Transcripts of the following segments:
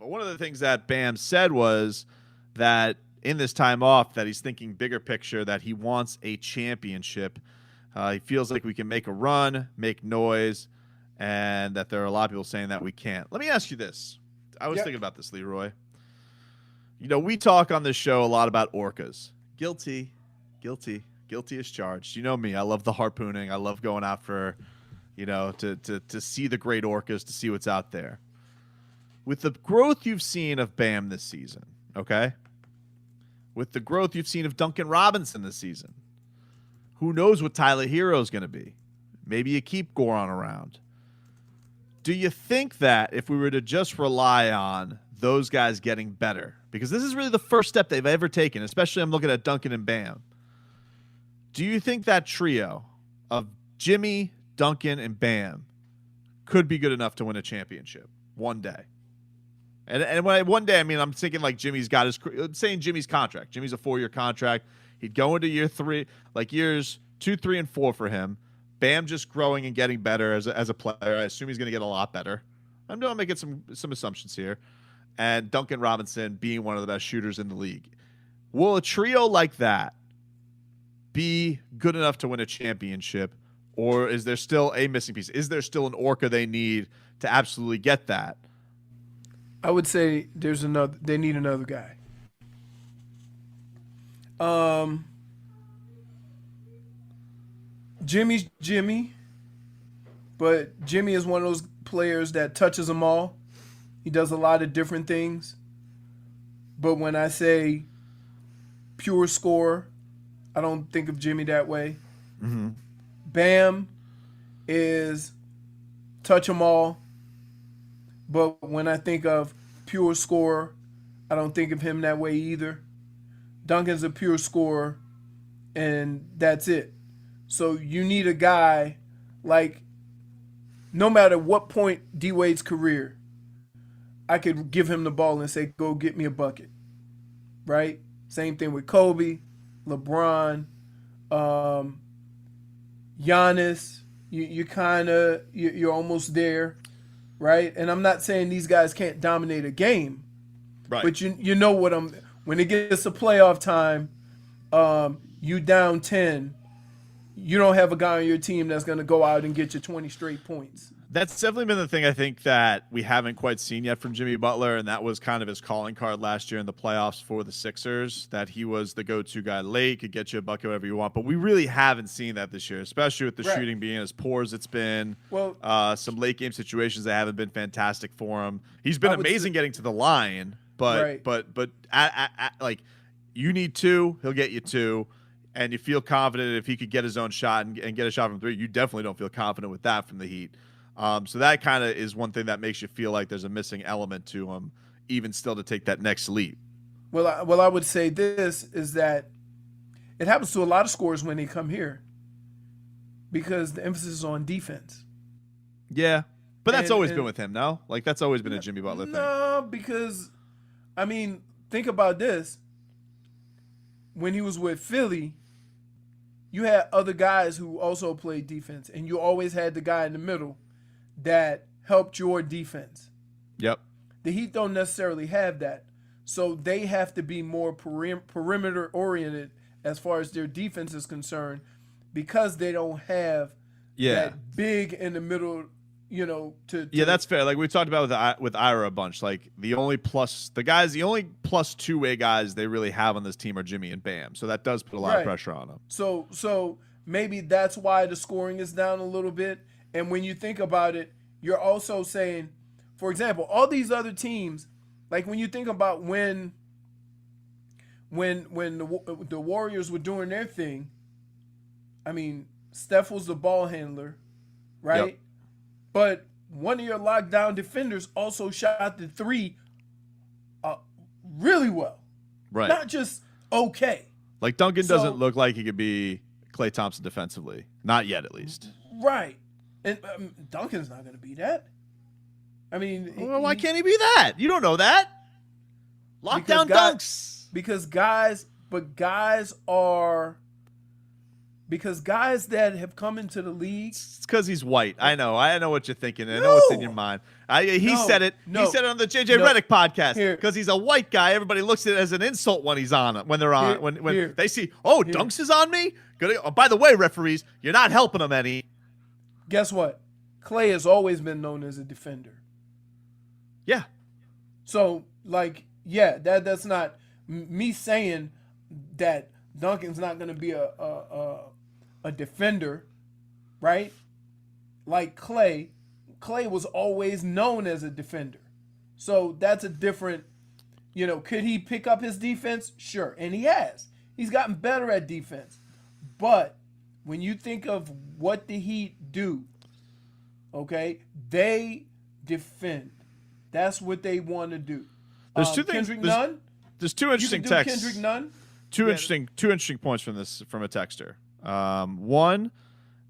one of the things that Bam said was that in this time off that he's thinking bigger picture, that he wants a championship. He feels like we can make a run, make noise, and that there are a lot of people saying that we can't. Let me ask you this. I was thinking about this, Leroy. We talk on this show a lot about orcas. Guilty as charged. You know me. I love the harpooning. I love going out for, to see the great orcas, to see what's out there. With the growth you've seen of Bam this season, okay? With the growth you've seen of Duncan Robinson this season, who knows what Tyler Hero's going to be? Maybe you keep Goron around. Do you think that if we were to just rely on those guys getting better, because this is really the first step they've ever taken, especially I'm looking at Duncan and Bam, do you think that trio of Jimmy, Duncan, and Bam could be good enough to win a championship one day? And when one day, I mean, I'm thinking like I'm saying Jimmy's contract. Jimmy's a 4-year contract. He'd go into year 3, like years 2, 3, and 4 for him. Bam just growing and getting better as a player. I assume he's going to get a lot better. I'm making some assumptions here. And Duncan Robinson being one of the best shooters in the league. Will a trio like that be good enough to win a championship, or is there still a missing piece? Is there still an orca they need to absolutely get that? I would say they need another guy. Jimmy's Jimmy, but Jimmy is one of those players that touches them all. He does a lot of different things. But when I say pure scorer, I don't think of Jimmy that way. Mm-hmm. Bam is touch them all. But when I think of pure scorer, I don't think of him that way either. Duncan's a pure scorer, and that's it. So you need a guy like, no matter what point D-Wade's career, I could give him the ball and say, go get me a bucket, right? Same thing with Kobe, LeBron, Giannis. You're almost there, right? And I'm not saying these guys can't dominate a game, right? But you know what when it gets to playoff time, you down 10. You don't have a guy on your team that's going to go out and get you 20 straight points. That's definitely been the thing I think that we haven't quite seen yet from Jimmy Butler, and that was kind of his calling card last year in the playoffs for the Sixers, that he was the go-to guy late, could get you a bucket whatever you want. But we really haven't seen that this year, especially with the shooting being as poor as it's been. Well, some late-game situations that haven't been fantastic for him. He's been amazing getting to the line, but like you need 2, he'll get you 2. And you feel confident if he could get his own shot and get a shot from 3. You definitely don't feel confident with that from the Heat. So that kind of is one thing that makes you feel like there's a missing element to him, even still to take that next leap. Well, I would say this is that it happens to a lot of scorers when they come here because the emphasis is on defense. Yeah, but that's always been with him, no? Like, that's always been a Jimmy Butler thing. No, because, I mean, think about this. When he was with Philly, you had other guys who also played defense, and you always had the guy in the middle that helped your defense. Yep. The Heat don't necessarily have that, so they have to be more perimeter-oriented as far as their defense is concerned because they don't have that big in the middle, that's fair. Like we talked about with Ira a bunch. Like the only plus two-way guys they really have on this team are Jimmy and Bam. So that does put a lot of pressure on them. So maybe that's why the scoring is down a little bit. And when you think about it, you're also saying, for example, all these other teams, like when you think about when the Warriors were doing their thing, I mean, Steph was the ball handler, right? Yep. But one of your lockdown defenders also shot the 3 really well. Right. Not just okay. Like Duncan doesn't look like he could be Klay Thompson defensively. Not yet, at least. Right. And Duncan's not going to be that. I mean. Well, why can't he be that? You don't know that. Lockdown dunks. Because guys are Because guys that have come into the league, It's because he's white. I know what you're thinking. I know what's in your no, mind. He said it. He no, said it on the JJ no. Redick podcast. Here, Because he's a white guy, everybody looks at it as an insult when he's on. When they're on. here, When here, they see, oh, here. Dunks is on me. Oh, by the way, referees, you're not helping him any. Guess what? Clay has always been known as a defender. Yeah. So, like, yeah, that's not me saying that Duncan's not going to be a defender, right? Like Clay was always known as a defender. So that's a different, could he pick up his defense? Sure, and he has. He's gotten better at defense. But when you think of what the Heat do, okay, they defend. That's what they want to do. There's two things. Kendrick Nunn. There's two interesting You can do texts. Kendrick Nunn. Two interesting points from a texter. One,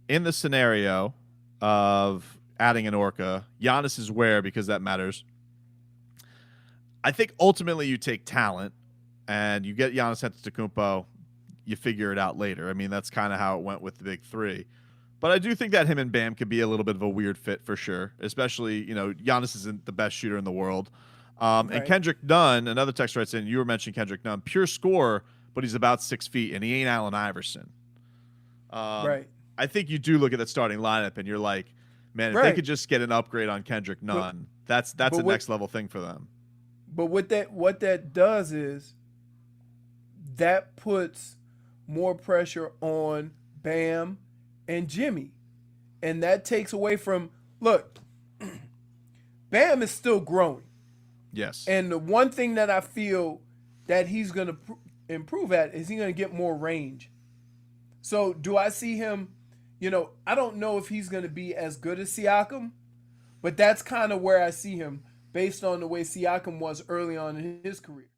in the scenario of adding an orca, Giannis is where because that matters. I think ultimately you take talent and you get Giannis Antetokounmpo. You figure it out later. I mean, that's kind of how it went with the big three. But I do think that him and Bam could be a little bit of a weird fit for sure. Especially, Giannis isn't the best shooter in the world. Right. And Kendrick Nunn, another text writes in, you were mentioning Kendrick Nunn, pure scorer, but he's about 6 feet, and he ain't Allen Iverson. Right. I think you do look at that starting lineup, and you're like, man, if Right. they could just get an upgrade on Kendrick Nunn, that's a next level thing for them. But what that does is that puts more pressure on Bam and Jimmy. And that takes away from, look, Bam is still growing. Yes. And the one thing that I feel that he's going to improve at is he's going to get more range. So do I see him, I don't know if he's going to be as good as Siakam, but that's kind of where I see him based on the way Siakam was early on in his career.